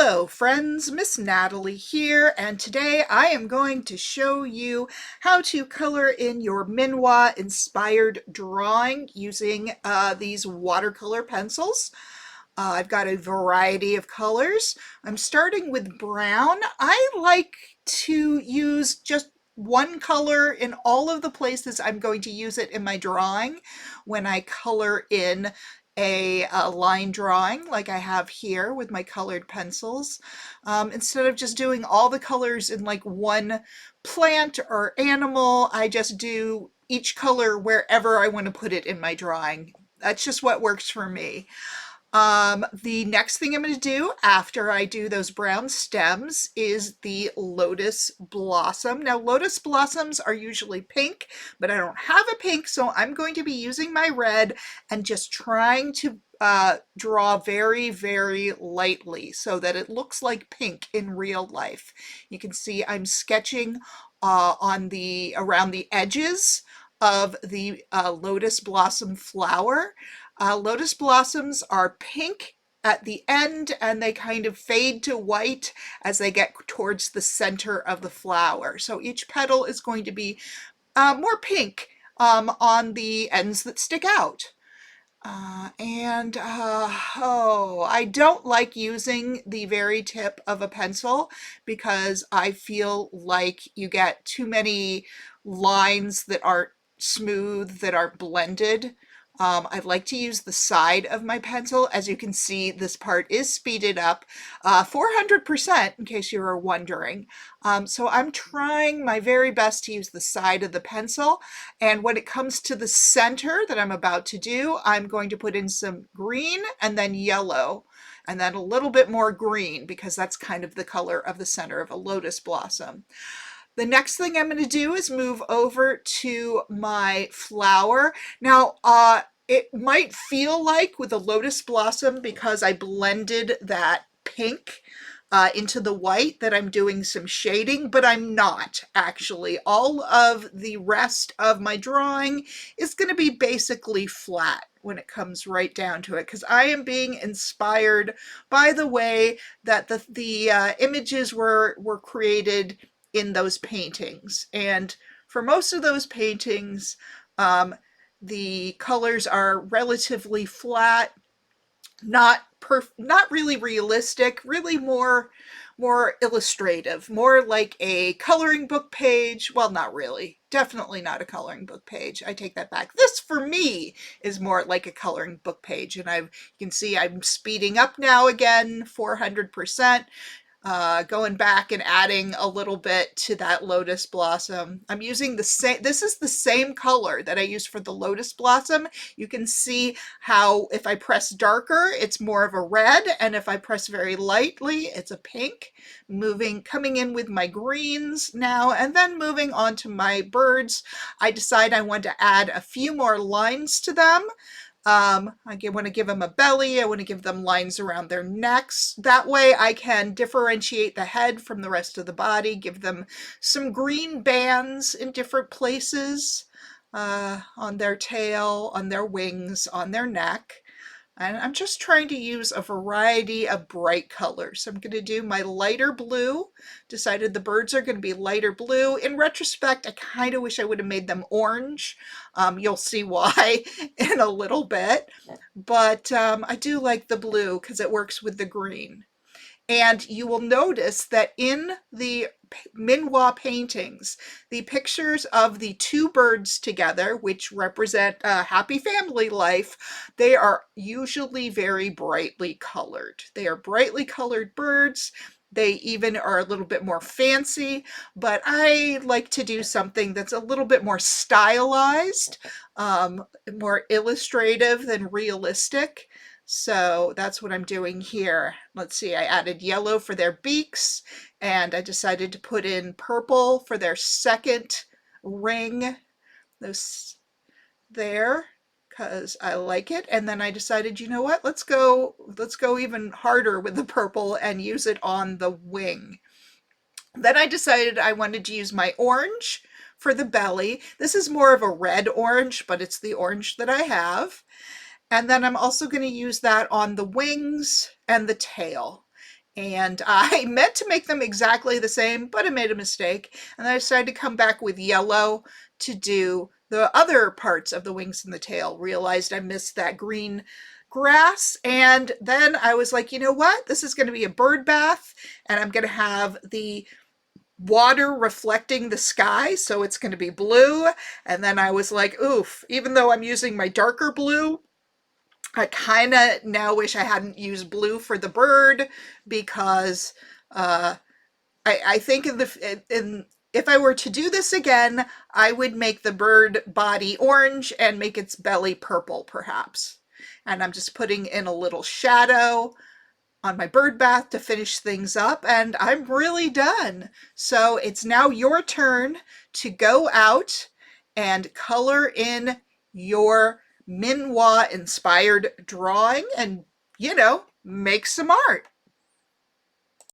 Hello friends, Miss Natalie here, and today I am going to show you how to color in your Minhwa inspired drawing using these watercolor pencils. I've got a variety of colors. I'm starting with brown. I like to use just one color in all of the places I'm going to use it in my drawing when I color in a line drawing like I have here with my colored pencils. Instead of just doing all the colors in like one plant or animal, I just do each color wherever I want to put it in my drawing. That's just what works for me. The next thing I'm going to do after I do those brown stems is the lotus blossom. Now, lotus blossoms are usually pink, but I don't have a pink, so I'm going to be using my red and just trying to draw very, very lightly so that it looks like pink in real life. You can see I'm sketching around the edges of the lotus blossom flower. Lotus blossoms are pink at the end and they kind of fade to white as they get towards the center of the flower. So each petal is going to be more pink on the ends that stick out. I don't like using the very tip of a pencil because I feel like you get too many lines that aren't smooth, that aren't blended. I like to use the side of my pencil. As you can see, this part is speeded up 400% in case you were wondering. So I'm trying my very best to use the side of the pencil. And when it comes to the center that I'm about to do, I'm going to put in some green and then yellow and then a little bit more green because that's kind of the color of the center of a lotus blossom. The next thing I'm going to do is move over to my flower. Now, it might feel like with a lotus blossom, because I blended that pink into the white, that I'm doing some shading, but I'm not actually. All of the rest of my drawing is going to be basically flat when it comes right down to it, because I am being inspired by the way that the images were created in those paintings. And for most of those paintings, the colors are relatively flat, not really realistic, really more illustrative, more like a coloring book page. Well, not really. Definitely not a coloring book page. I take that back. This, for me, is more like a coloring book page. And you can see I'm speeding up now again, 400%. Going back and adding a little bit to that lotus blossom. I'm using the same, this is the same color that I used for the lotus blossom. You can see how if I press darker, it's more of a red, and if I press very lightly, it's a pink. Coming in with my greens now, and then moving on to my birds. I decide I want to add a few more lines to them. I want to give them a belly. I want to give them lines around their necks. That way I can differentiate the head from the rest of the body, give them some green bands in different places on their tail, on their wings, on their neck. And I'm just trying to use a variety of bright colors. I'm going to do my lighter blue. Decided the birds are going to be lighter blue. In retrospect, I kind of wish I would have made them orange. You'll see why in a little bit. But I do like the blue because it works with the green. And you will notice that in the Minhwa paintings, the pictures of the two birds together, which represent a happy family life, they are usually very brightly colored. They are brightly colored birds. They even are a little bit more fancy, but I like to do something that's a little bit more stylized, more illustrative than realistic. So that's what I'm doing here. Let's see, I added yellow for their beaks, and I decided to put in purple for their second ring, those there, because I like it. And then I decided, you know what, let's go even harder with the purple and use it on the wing. Then I decided I wanted to use my orange for the belly. This is more of a red orange, but it's the orange that I have. And then I'm also going to use that on the wings and the tail. And I meant to make them exactly the same, but I made a mistake. And then I decided to come back with yellow to do the other parts of the wings and the tail. Realized I missed that green grass. And then I was like, you know what? This is going to be a bird bath, and I'm going to have the water reflecting the sky, so it's going to be blue. And then I was like, oof, even though I'm using my darker blue, I kind of now wish I hadn't used blue for the bird, because uh, I think if I were to do this again, I would make the bird body orange and make its belly purple, perhaps. And I'm just putting in a little shadow on my bird bath to finish things up, and I'm really done. So it's now your turn to go out and color in your Minhwa inspired drawing and, make some art.